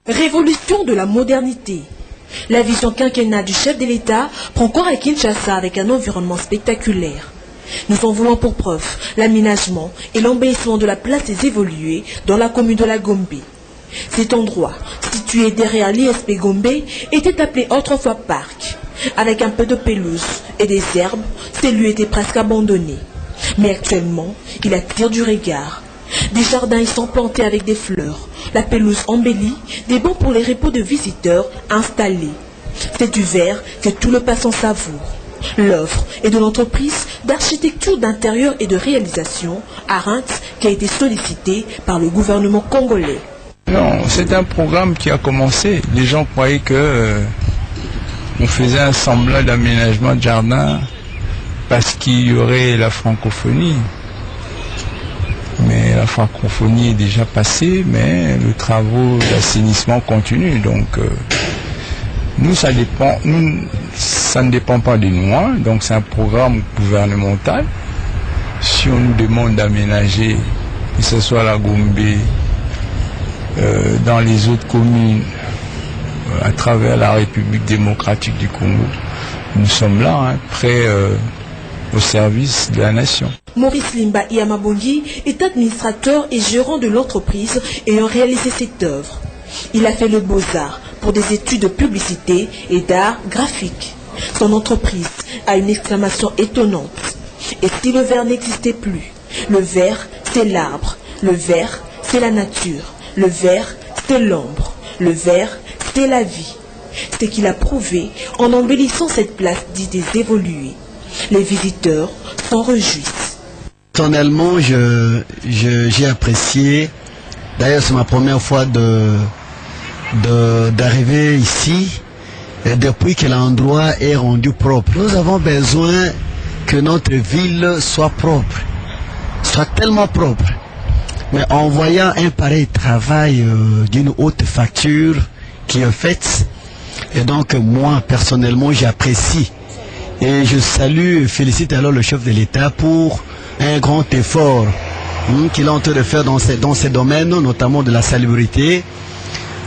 Révolution de la modernité. La vision quinquennale du chef de l'État prend corps à Kinshasa avec un environnement spectaculaire. Nous en voulons pour preuve l'aménagement et l'embellissement de la place des évolués dans la commune de la Gombe. Cet endroit, situé derrière l'ISP Gombe, était appelé autrefois parc. Avec un peu de pelouse et des herbes, ces lieux étaient presque abandonnés. Mais actuellement, il attire du regard. Des jardins y sont plantés avec des fleurs, la pelouse embellie, des bancs pour les repos de visiteurs installés. C'est du vert que tout le passant savoure. L'œuvre est de l'entreprise d'architecture d'intérieur et de réalisation, Arint, qui a été sollicitée par le gouvernement congolais. Non, c'est un programme qui a commencé. Les gens croyaient que on faisait un semblant d'aménagement de jardin parce qu'il y aurait la francophonie. Mais la francophonie est déjà passée, mais le travaux d'assainissement continue. Donc, nous, ça ne dépend pas de nous. Hein. Donc, c'est un programme gouvernemental. Si on nous demande d'aménager, que ce soit la Gombe, dans les autres communes, à travers la République démocratique du Congo, nous sommes là, hein, prêts au service de la nation. Maurice Limba Iamabongi est administrateur et gérant de l'entreprise ayant réalisé cette œuvre. Il a fait le Beaux-Arts pour des études de publicité et d'art graphique. Son entreprise a une exclamation étonnante. Et si le vert n'existait plus? Le vert, c'est l'arbre. Le vert, c'est la nature. Le vert, c'est l'ombre. Le vert, c'est la vie. C'est qu'il a prouvé en embellissant cette place dite des évolués. Les visiteurs s'en réjouissent. Personnellement, j'ai apprécié. D'ailleurs, c'est ma première fois d'arriver ici. Et depuis que l'endroit est rendu propre. Nous avons besoin que notre ville soit propre, soit tellement propre. Mais en voyant un pareil travail d'une haute facture qui est faite, et donc moi personnellement j'apprécie. Et je salue et félicite alors le chef de l'État pour un grand effort qu'il est en train de faire dans ces domaines, notamment de la salubrité.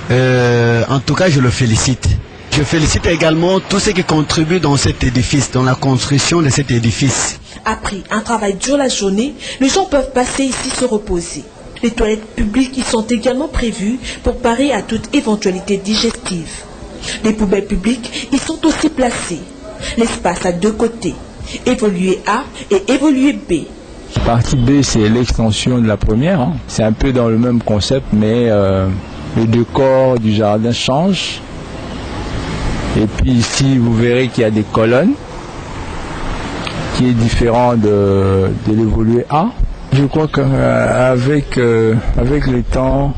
En tout cas, je le félicite. Je félicite également tous ceux qui contribuent dans cet édifice, dans la construction de cet édifice. Après un travail dur la journée, les gens peuvent passer ici se reposer. Les toilettes publiques y sont également prévues pour parer à toute éventualité digestive. Les poubelles publiques y sont aussi placées. L'espace a deux côtés, évolué A et évolué B. Partie B, c'est l'extension de la première. Hein. C'est un peu dans le même concept, mais le décor du jardin change. Et puis ici, vous verrez qu'il y a des colonnes, qui est différent de l'évolué A. Je crois qu'avec le temps,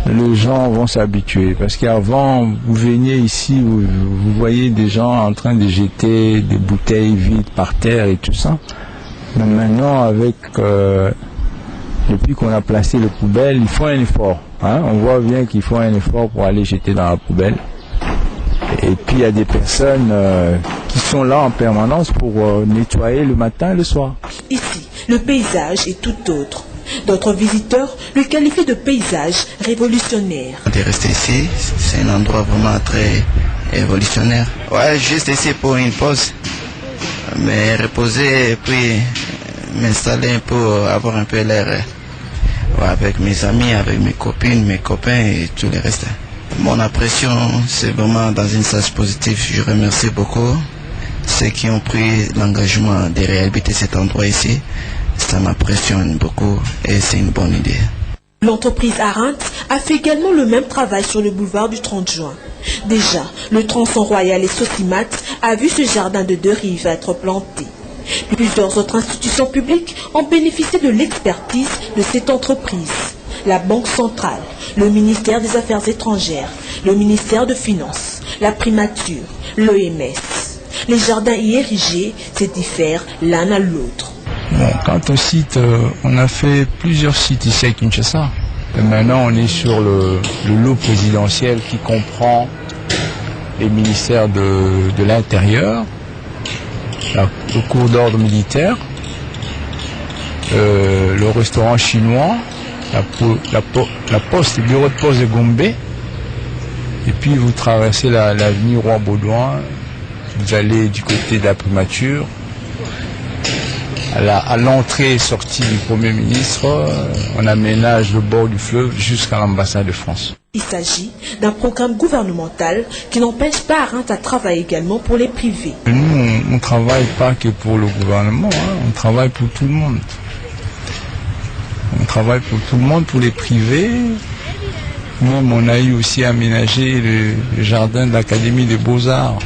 les gens vont s'habituer. Parce qu'avant, vous veniez ici, vous voyez des gens en train de jeter des bouteilles vides par terre et tout ça. Mais maintenant, depuis qu'on a placé les poubelles, il faut un effort. Hein? On voit bien qu'il faut un effort pour aller jeter dans la poubelle. Et puis il y a des personnes qui sont là en permanence pour nettoyer le matin et le soir. Ici, le paysage est tout autre. D'autres visiteurs le qualifient de paysage révolutionnaire. De rester ici, c'est un endroit vraiment très révolutionnaire. Ouais, juste ici pour une pause, mais reposer et puis m'installer pour avoir un peu l'air avec mes amis, avec mes copines, mes copains et tout le reste. Mon impression, c'est vraiment dans une sens positive. Je remercie beaucoup ceux qui ont pris l'engagement de réhabiliter cet endroit ici. Ça m'impressionne beaucoup et c'est une bonne idée. L'entreprise Arint a fait également le même travail sur le boulevard du 30 juin. Déjà, le tronçon royal et Sosimat a vu ce jardin de deux rives être planté. Plusieurs autres institutions publiques ont bénéficié de l'expertise de cette entreprise. La Banque centrale, le ministère des Affaires étrangères, le ministère de Finances, la primature, l'OMS. Les jardins y érigés se diffèrent l'un à l'autre. Bon, quant au site, on a fait plusieurs sites ici à Kinshasa. Et maintenant, on est sur le lot présidentiel qui comprend les ministères de l'Intérieur, le cours d'ordre militaire, le restaurant chinois, la poste, le bureau de poste de Gombe, Et puis vous traversez l'avenue Roi-Baudouin, vous allez du côté de la primature, à l'entrée et sortie du Premier ministre, on aménage le bord du fleuve jusqu'à l'ambassade de France. Il s'agit d'un programme gouvernemental qui n'empêche pas Arendt à travailler également pour les privés. Nous, on ne travaille pas que pour le gouvernement, on travaille pour tout le monde. On travaille pour tout le monde, pour les privés. Même on a eu aussi aménagé le jardin de l'Académie des Beaux-Arts,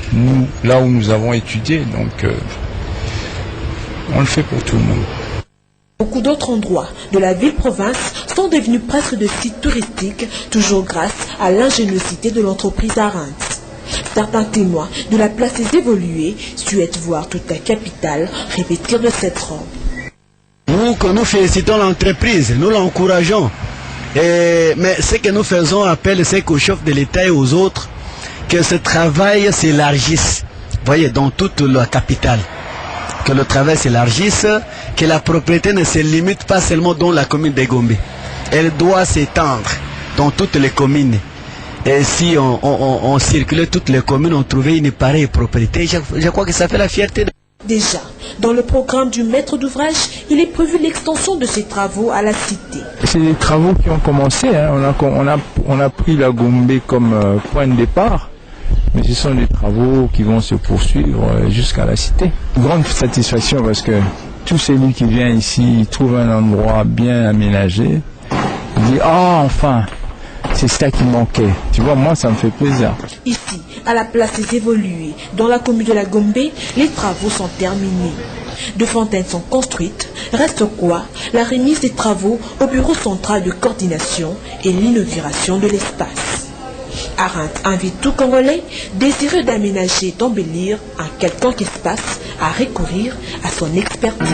là où nous avons étudié, donc on le fait pour tout le monde. Beaucoup d'autres endroits de la ville-province sont devenus presque des sites touristiques, toujours grâce à l'ingéniosité de l'entreprise Arendt. Certains témoins de la place des évolués souhaitent voir toute la capitale revêtir de cette robe. Nous félicitons l'entreprise, nous l'encourageons. Mais ce que nous faisons appel, c'est qu'au chef de l'État et aux autres, que ce travail s'élargisse, voyez, dans toute la capitale. Que le travail s'élargisse, que la propriété ne se limite pas seulement dans la commune de Gombe. Elle doit s'étendre dans toutes les communes. Et si on circulait toutes les communes, on trouvait une pareille propriété, je crois que ça fait la fierté. Déjà, dans le programme du maître d'ouvrage, il est prévu l'extension de ces travaux à la cité. C'est des travaux qui ont commencé, on a pris la Gombe comme point de départ. Mais ce sont des travaux qui vont se poursuivre jusqu'à la cité. Grande satisfaction parce que tout celui qui vient ici trouve un endroit bien aménagé. Il dit « Ah, enfin, c'est ça qui manquait ». Tu vois, moi, ça me fait plaisir. Ici, à la place des évolués, dans la commune de la Gombe, les travaux sont terminés. Deux fontaines sont construites. Reste quoi? La remise des travaux au bureau central de coordination et l'inauguration de l'espace. Arendt invite tout Congolais désireux d'aménager, d'embellir un quelconque espace à recourir à son expertise.